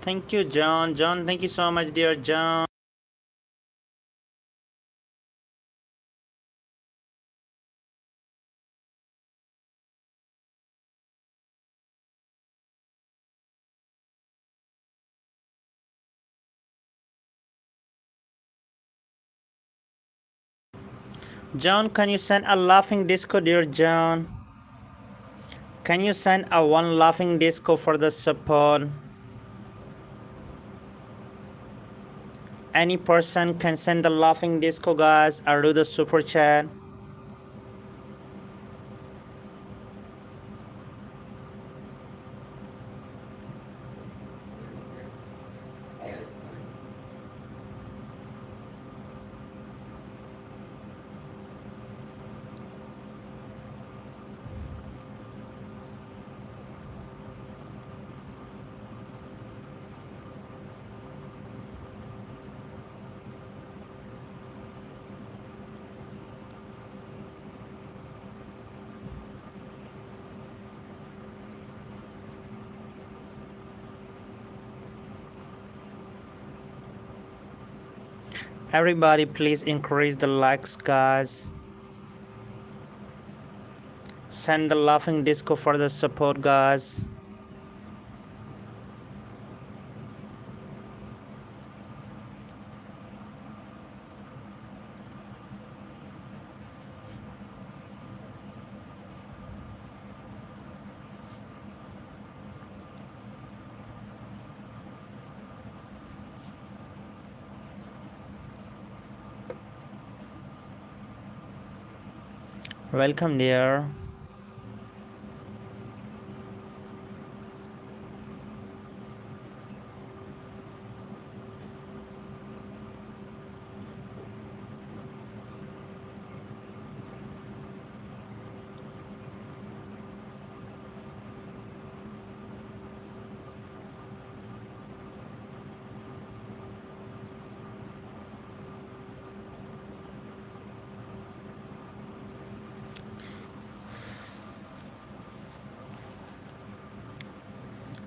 Thank you, John. John, thank you so much, dear John. John, can you send a laughing disco, dear John? Can you send a one laughing disco for the support? Any person can send the laughing disco, guys, or do the super chat. Everybody, please increase the likes, guys. Send the laughing disco for the support, guys. Welcome, dear.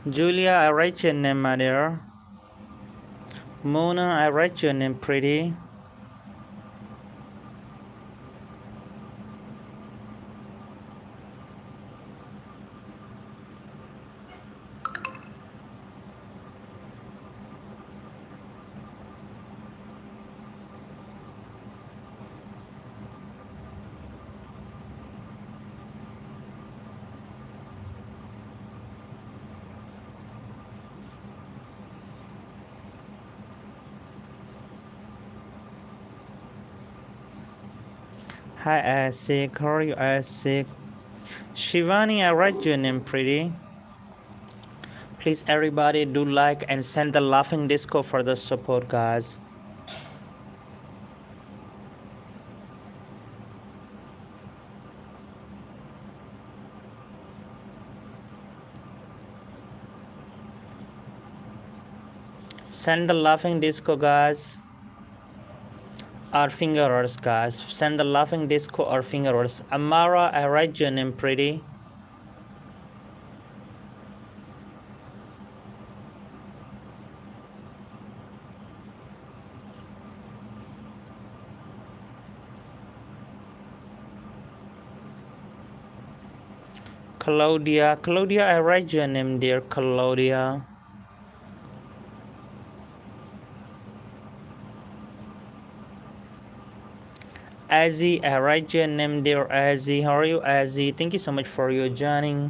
Julia, I write your name, my dear. Mona, I write your name pretty. Hi, Asik. How are you, Asik? Shivani, I write your name pretty. Please, everybody, do like and send the laughing disco for the support, guys. Send the laughing disco, guys. Or fingers, guys. Send the laughing disco or fingers. Amara, I write your name pretty. Claudia, I write your name, dear Claudia. Azzy, I write your name, dear Azzy. How are you, Azzy? Thank you so much for your joining.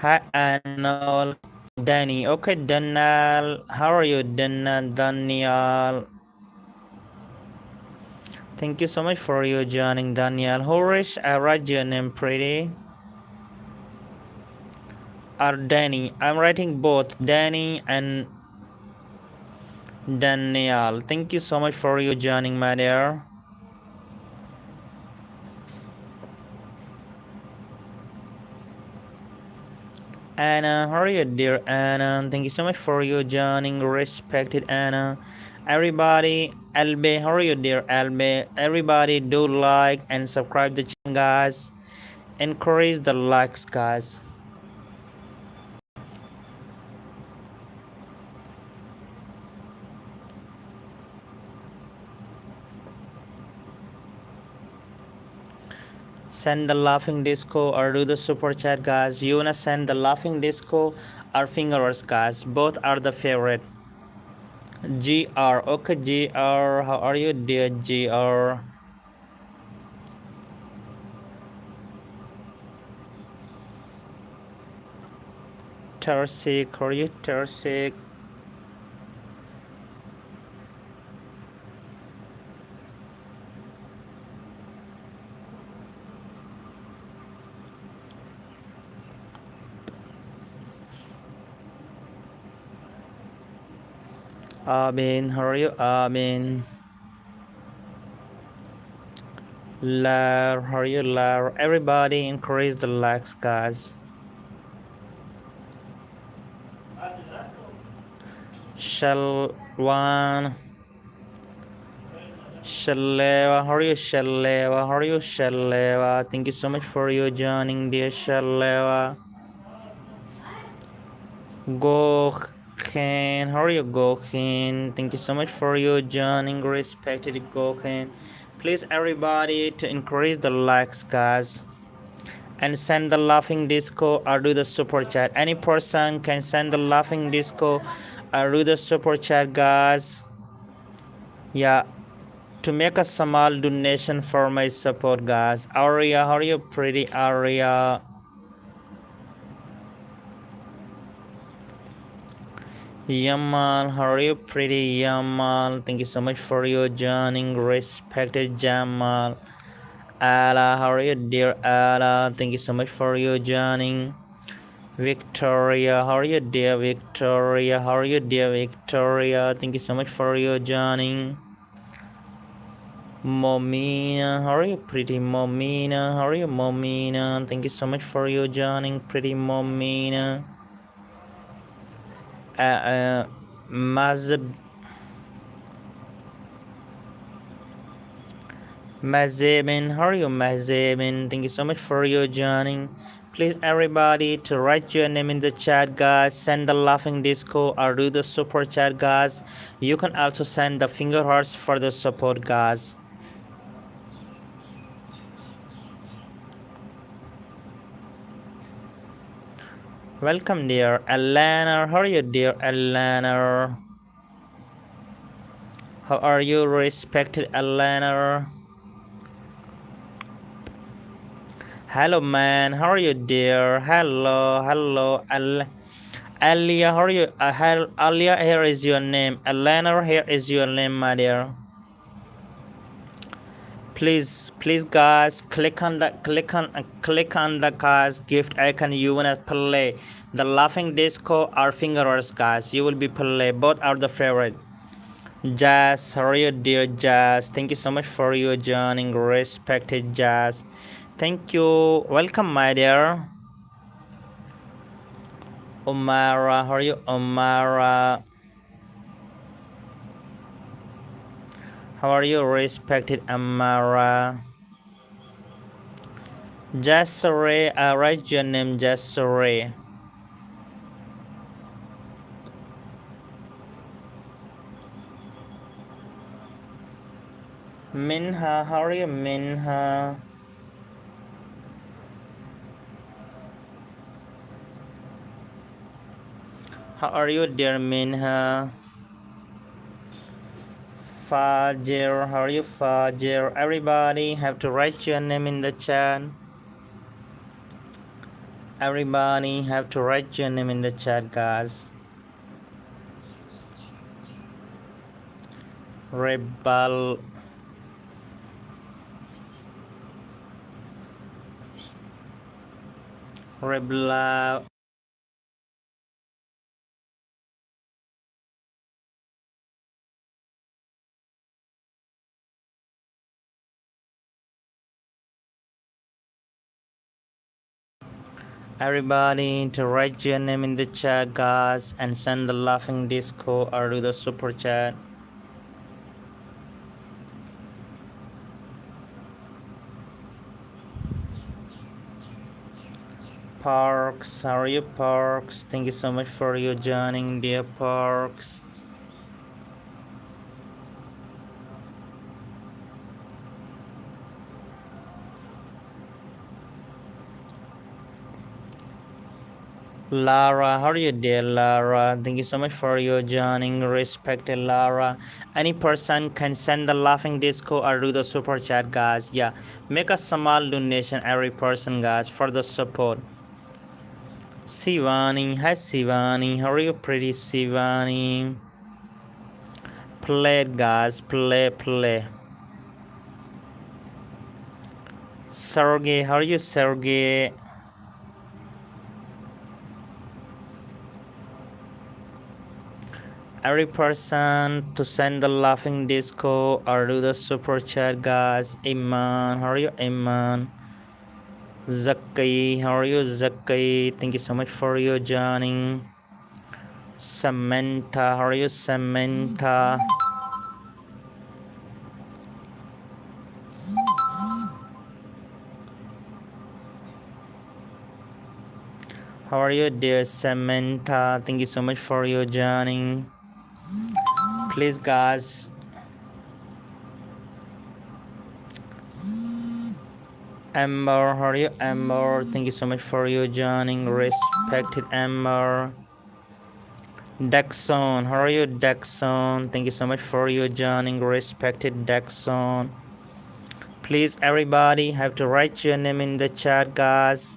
Hi, Anol. Danny. Okay, Daniel. How are you, Daniel? Thank you so much for your joining, Daniel. Horish, I write your name pretty. Or Danny. I'm writing both Danny and Daniel. Thank you so much for your joining, my dear. Anna, how are you, dear Anna? Thank you so much for you joining, respected Anna. Everybody, Albe, how are you, dear Albe? Everybody, do like and subscribe the channel, guys. Encourage the likes, guys. Send the laughing disco or do the super chat, guys. You wanna send the laughing disco or fingers, guys? Both are the favorite. GR, okay, GR, how are you, dear GR? Tersic, how are you, Tersic? Amin, how are you, Amin? Lar, how are you, Lar? Everybody increase the likes, guys. Shalwan, Shalewa, how are you, Shalewa? How are you, Shalewa? Thank you so much for you joining, dear Shalewa. Gochen, how are you, Gochen? Thank you so much for you joining, respected Gochen. Please, everybody, to increase the likes, guys, and send the laughing disco or do the super chat. Any person can send the laughing disco or do the super chat, guys. Yeah, to make a small donation for my support, guys. Aria, how are you, pretty Aria? Yamal, how are you, pretty Yamal? Thank you so much for your joining, respected Jamal. Ala, how are you, dear Ala? Thank you so much for your joining. Victoria, how are you, dear Victoria? How are you, dear Victoria? Thank you so much for your joining. Momina, how are you, pretty Momina? How are you, Momina? Thank you so much for your joining, pretty Momina. Mazab Mazebin, how are you, Mazebin? Thank you so much for your joining. Please, everybody, to write your name in the chat, guys. Send the laughing disco or do the super chat, guys. You can also send the finger hearts for the support, guys. Welcome, dear Alana. How are you, dear Alana? How are you, respected Alana? Hello, man. How are you, dear? Hello, hello, Alia. How are you? Alia, here is your name. Alana, here is your name, my dear. Please, guys, click on the guys gift icon. You wanna play the laughing disco or fingers, guys. You will be play. Both are the favorite. Jazz, how are you, dear Jazz? Thank you so much for your joining, respected Jazz. Thank you. Welcome, my dear. Omara, how are you, Omara? How are you, respected Amara? Jasore, write your name, Jasore. Minha, how are you, Minha? How are you, dear Minha? Fajr, how are you, Fajr? Everybody have to write your name in the chat. Everybody have to write your name in the chat, guys. Rebel. Rebla. Everybody to write your name in the chat, guys, and send the laughing disco or do the super chat. Parks, how are you, Parks? Thank you so much for you joining, dear Parks. Lara, how are you, dear Lara? Thank you so much for your joining, respected Lara. Any person can send the laughing disco or do the super chat, guys. Yeah, make a small donation, every person, guys, for the support. Sivani, hi Sivani, how are you, pretty Sivani? Play it, guys, play. Sergey, how are you, Sergey? Every person to send the laughing disco or do the super chat, guys. Iman, how are you, Iman? Zakai, how are you, Zakai? Thank you so much for your joining. Samantha, how are you, Samantha? How are you, dear Samantha? Thank you so much for your joining. Please, guys. Amber, how are you, Amber? Thank you so much for your joining, respected Amber. Dexon, how are you, Dexon? Thank you so much for your joining, respected Dexon. Please, everybody, have to write your name in the chat, guys.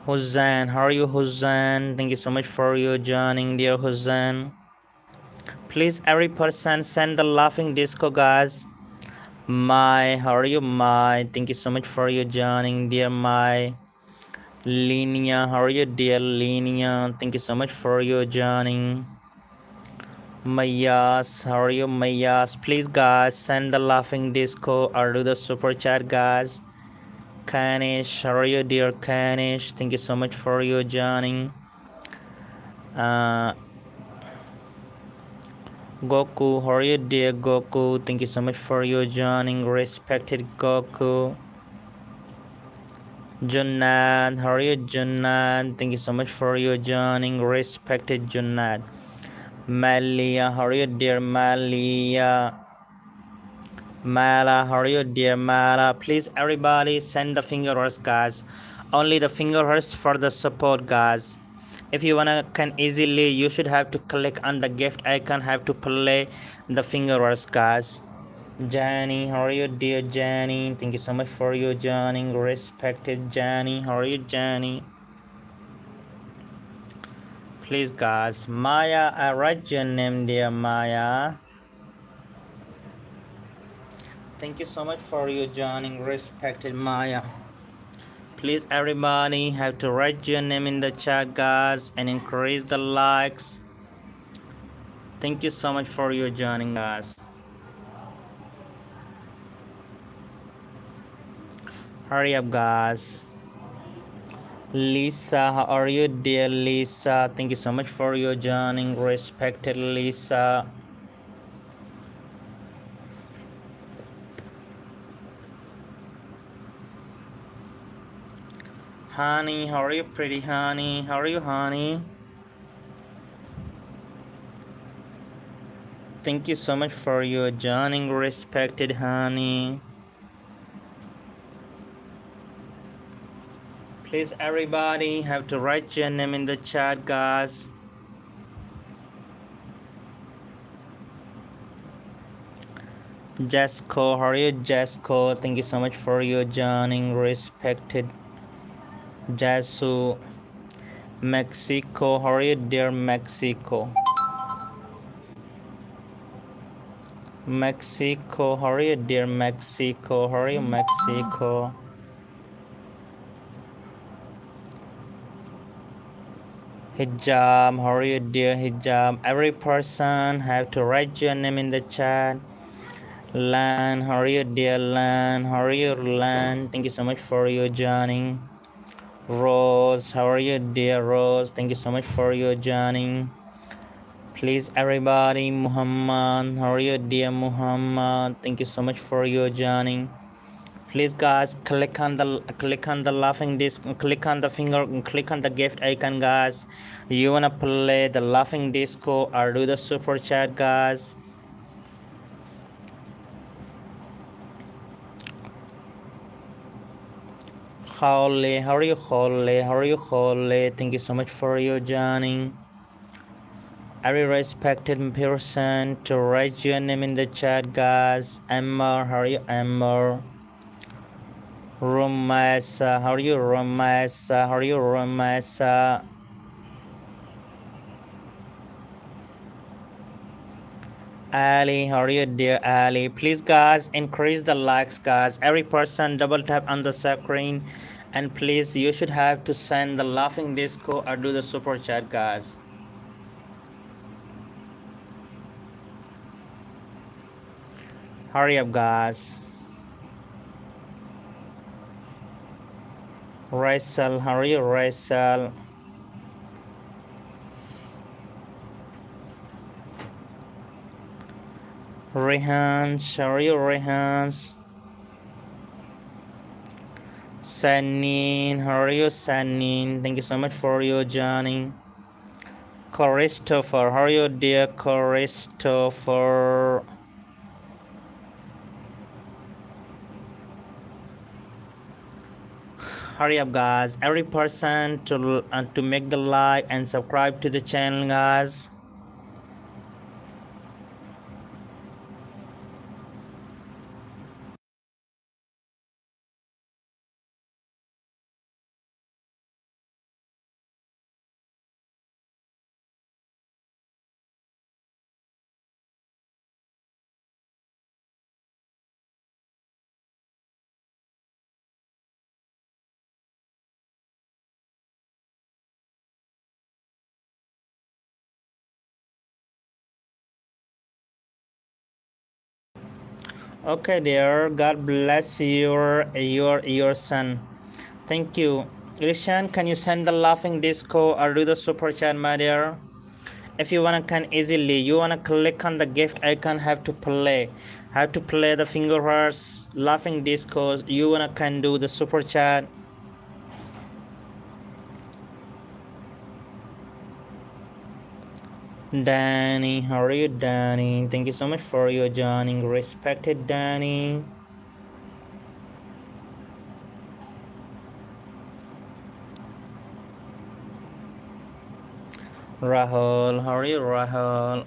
Hussein, how are you, Hussein? Thank you so much for your joining, dear Hussein. Please, every person, send the laughing disco, guys. Mai, how are you, Mai? Thank you so much for your joining, dear Mai. Linia, how are you, dear Linia? Thank you so much for your joining. Mayas, how are you, Mayas? Please, guys, send the laughing disco or do the super chat, guys. Kanish, how are you, dear Kanish? Thank you so much for your joining. Goku, how are you, dear Goku? Thank you so much for your joining, respected Goku. Junnad, how are you, Junnad? Thank you so much for your joining, respected Junnad. Malia, how are you, dear Malia? Mala, how are you, dear Mala? Please, everybody, send the finger hearts, guys. Only the finger hearts for the support, guys. If you wanna can easily, you should have to click on the gift icon, have to play the finger hearts, guys. Jenny, how are you, dear Jenny? Thank you so much for your joining, respected Jenny. How are you, Jenny? Please, guys. Maya, I write your name, dear Maya. Thank you so much for your joining, respected Maya. Please, everybody, have to write your name in the chat, guys, and increase the likes. Thank you so much for your joining, guys. Hurry up, guys. Lisa, how are you, dear Lisa? Thank you so much for your joining, respected Lisa. Honey, how are you, pretty honey? How are you, honey? Thank you so much for your joining, respected honey. Please, everybody, have to write your name in the chat, guys. Jasco, how are you, Jasco? Thank you so much for your joining, respected Jasu. Mexico, how are you, dear Mexico? Mexico, how are you, dear Mexico? How are you, Mexico? Hijab, how are you, dear Hijab? Every person have to write your name in the chat. Lan, how are you, dear Lan? How are you, Lan? Thank you so much for your joining. Rose, how are you, dear Rose? Thank you so much for your joining. Please, everybody, Muhammad, how are you, dear Muhammad? Thank you so much for your joining. Please, guys, click on the laughing disc, click on the finger, click on the gift icon, guys. You wanna play the laughing disco or do the super chat, guys? Holly, how are you, Holly? How are you, Holly? Thank you so much for your joining. Every respected person to write your name in the chat, guys. Amber, how are you, Amber? Romasa, how are you, Romasa? How are you, Romasa? Ali, how are you, dear Ali? Please, guys, increase the likes, guys. Every person double tap on the screen, and please, you should have to send the laughing disco or do the super chat, guys. Hurry up, guys. Raisal, how are you, Raisal? Rehans, how are you, Rehans? Sanin, how are you, Sanin? Thank you so much for your joining. Christopher, how are you, dear Christopher? Hurry up, guys. Every person to make the like and subscribe to the channel, guys. Okay, dear. God bless your son. Thank you. Rishan, can you send the laughing disco or do the super chat, my dear? If you wanna can easily, you wanna click on the gift icon, have to play the finger hearts, laughing discos. You wanna can do the super chat. Danny, how are you, Danny? Thank you so much for your joining, respected Danny. Rahul, how are you, Rahul?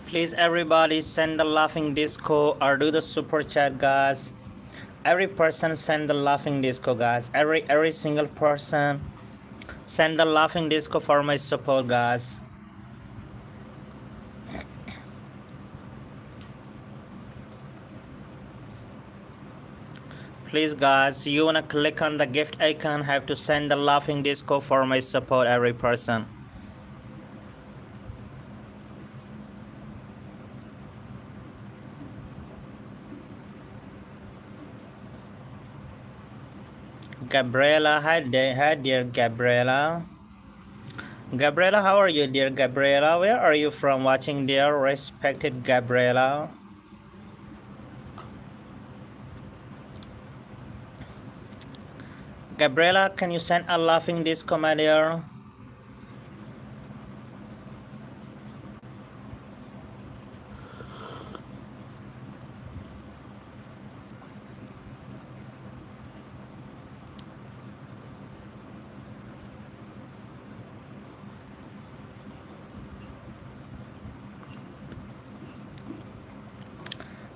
Please everybody send the laughing disco or do the super chat, guys. Every person send the laughing disco, guys. Every single person send the laughing disco for my support, guys. Please, guys, you wanna click on the gift icon, have to send the laughing disco for my support, every person. Gabriela, hi dear Gabriela. Gabriela, how are you, dear Gabriela? Where are you from watching, dear respected Gabriela? Gabriela, can you send a laughing disco, my dear?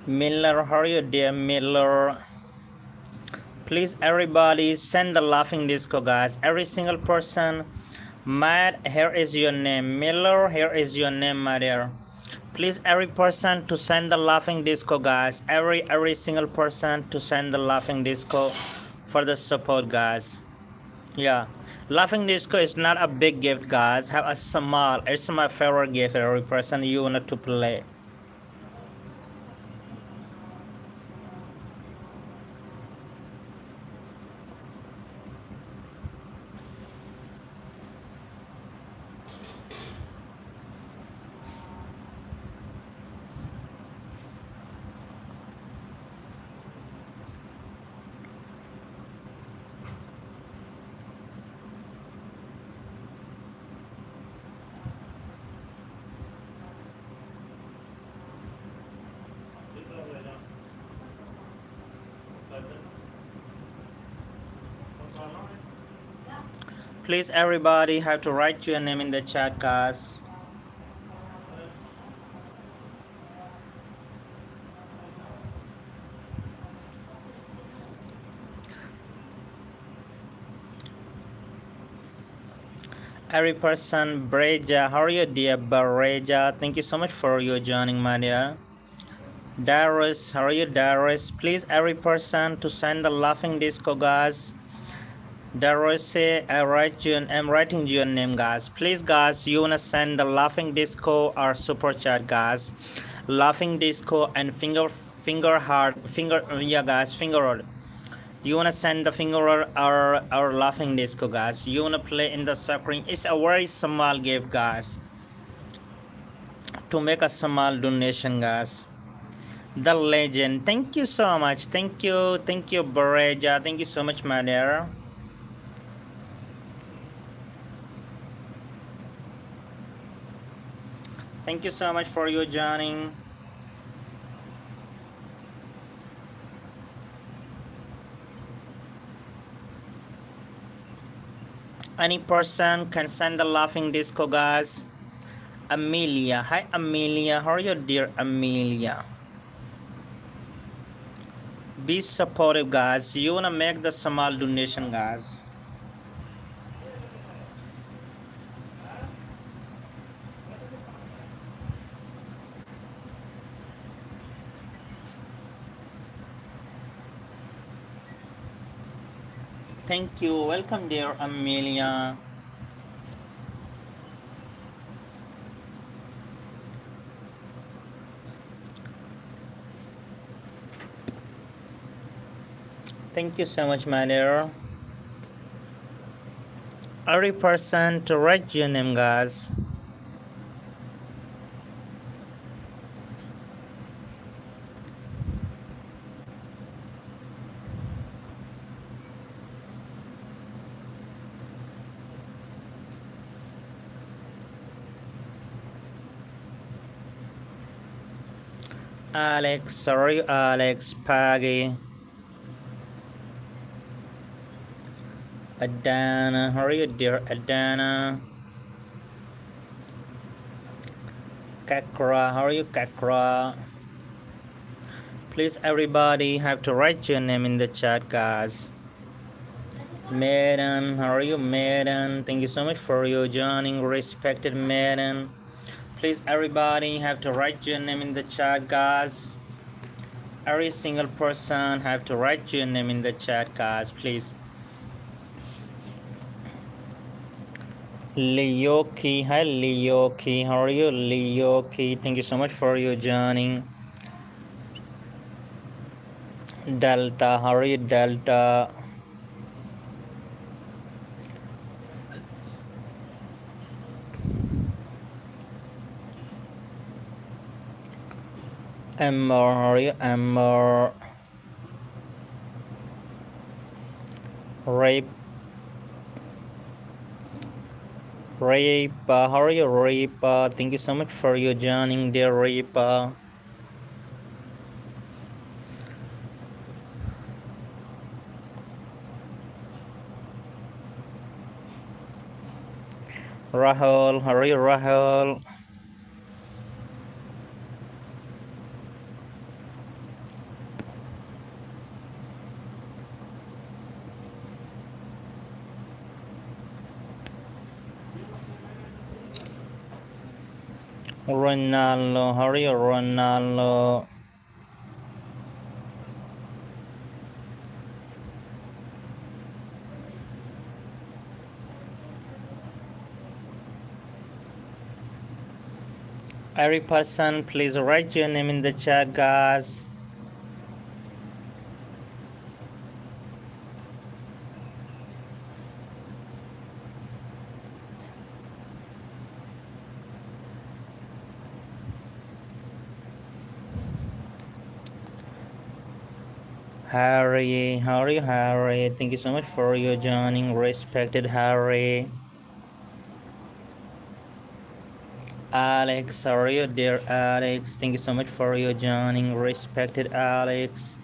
Miller, how are you, dear Miller? Please, everybody, send the laughing disco, guys. Every single person. Matt, here is your name. Miller, here is your name, my dear. Please, every person to send the laughing disco, guys. Every single person to send the laughing disco for the support, guys. Yeah, laughing disco is not a big gift, guys. Have a small. It's my favorite gift. Every person you want to play. Please, everybody, have to write your name in the chat, guys. Every person, Breja, how are you, dear Breja? Thank you so much for your joining, my dear. Darius, how are you, Darius? Please, every person to send the laughing disco, guys. Darius, I'm writing your name, guys. Please, guys, you wanna send the laughing disco or super chat, guys. Laughing disco and finger heart, yeah, guys, finger heart. You wanna send the finger or laughing disco, guys. You wanna play in the screen. It's a very small gift, guys, to make a small donation, guys. The legend, thank you so much. Thank you Bereja. Thank you so much, my dear. Thank you so much for your joining. Any person can send the laughing disco, guys. Amelia, hi Amelia, how are you, dear Amelia? Be supportive, guys. You wanna make the small donation, guys. Thank you. Welcome, dear Amelia. Thank you so much, my dear. Every person to write your name, guys. Alex, sorry, Alex, Paggy, Adana, how are you, dear Adana? Kakra. How are you, Kakra? Please, everybody, have to write your name in the chat, guys. Madam, how are you, Madam? Thank you so much for your joining, respected Madam. Please, everybody, have to write your name in the chat, guys. Every single person have to write your name in the chat, guys, please. Leoki, hi Leoki, how are you, Leoki? Thank you so much for your joining. Delta, how are you, Delta? Amber, how are you, Amber? Rape, how are you, Rape? Thank you so much for your joining, dear Rape. Rahul, how are you, Rahul? Ronaldo, how are you, Ronaldo? Every person, please write your name in the chat, guys. Harry, how are you, Harry? Thank you so much for your joining, respected Harry. Alex, how are you, dear Alex? Thank you so much for your joining, respected Alex.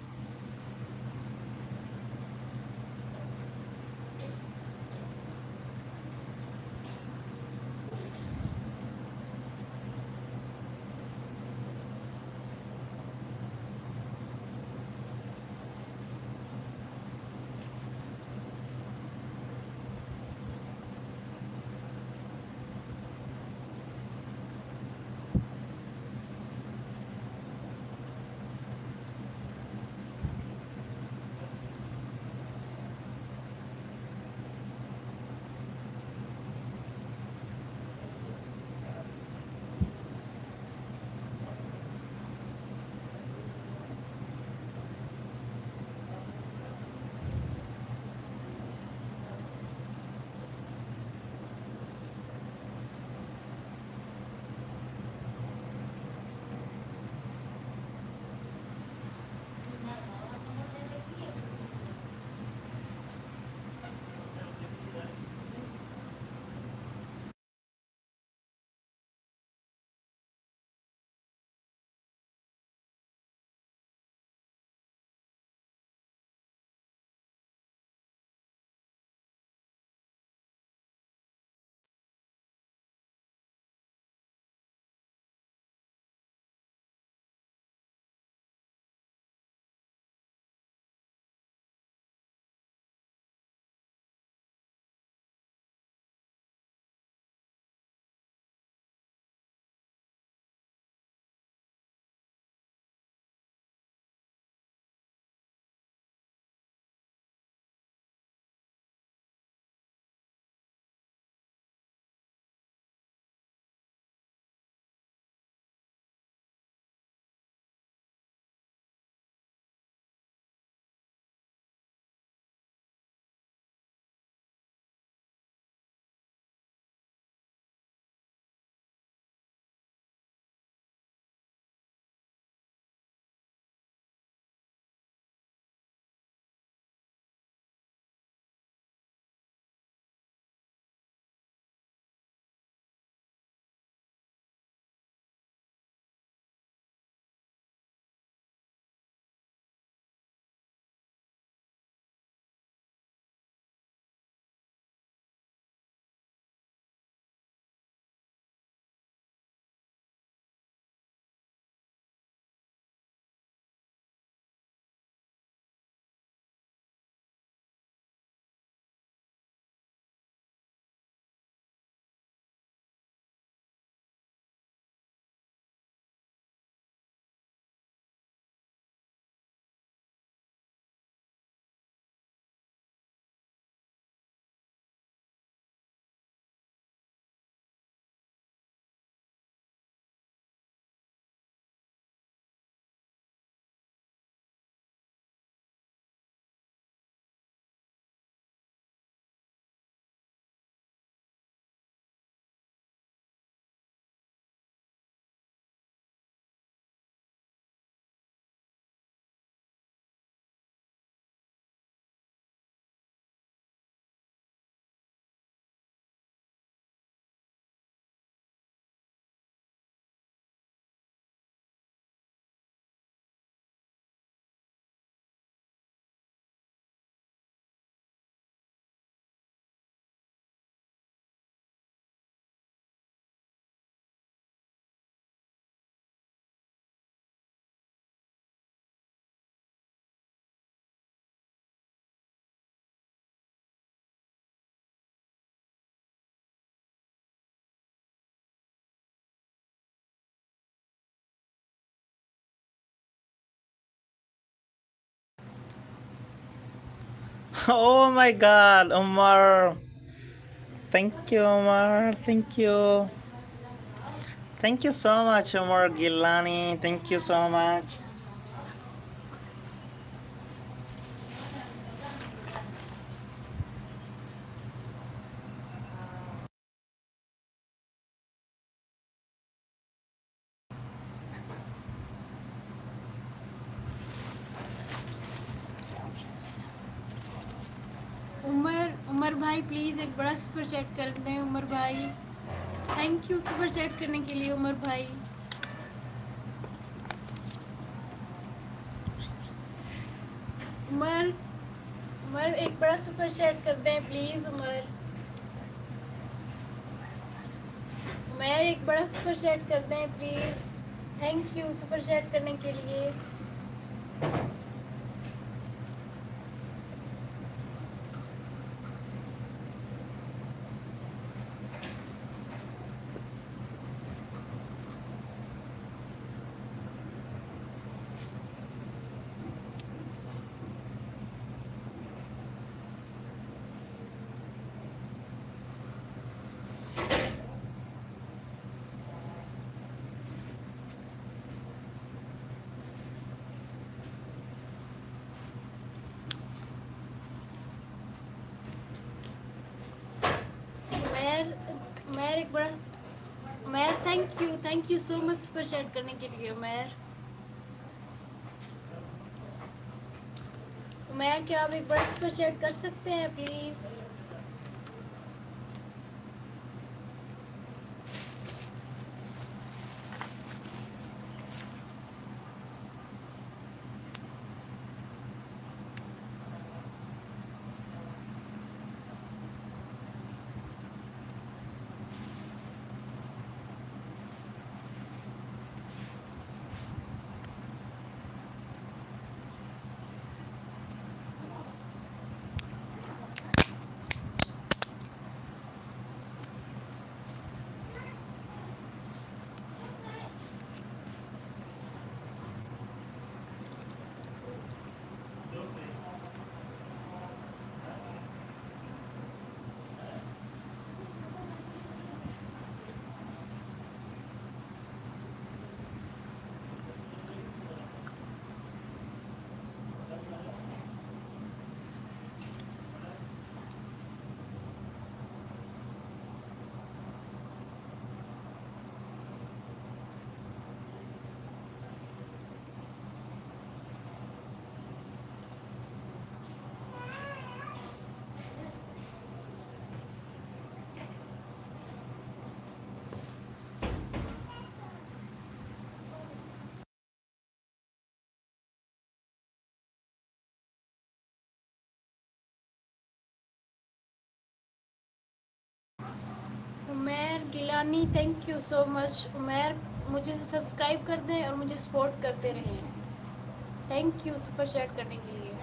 Oh my God, Umar. Thank you, Umar. Thank you. Thank you so much, Umar Gilani. Thank you so much. Umar Umar भाई please एक बड़ा super chat कर दें उमर भाई। Thank you super chat करने के लिए उमर भाई। उमर उमर एक बड़ा सुपर चैट कर दें प्लीज़ उमर। उमर एक बड़ा सुपर चैट कर दें please. Thank you super chat करने के लिए। उमर एक बड़ा Umar thank you so much super chat करने के लिए उमर। उमर क्या आप एक बड़ा सुपर चैट कर सकते हैं please. Umar Gilani thank you so much Umar. मुझे सब्सक्राइब कर दें और मुझे सपोर्ट करते रहें। थैंक यू सुपर चैट करने के लिए।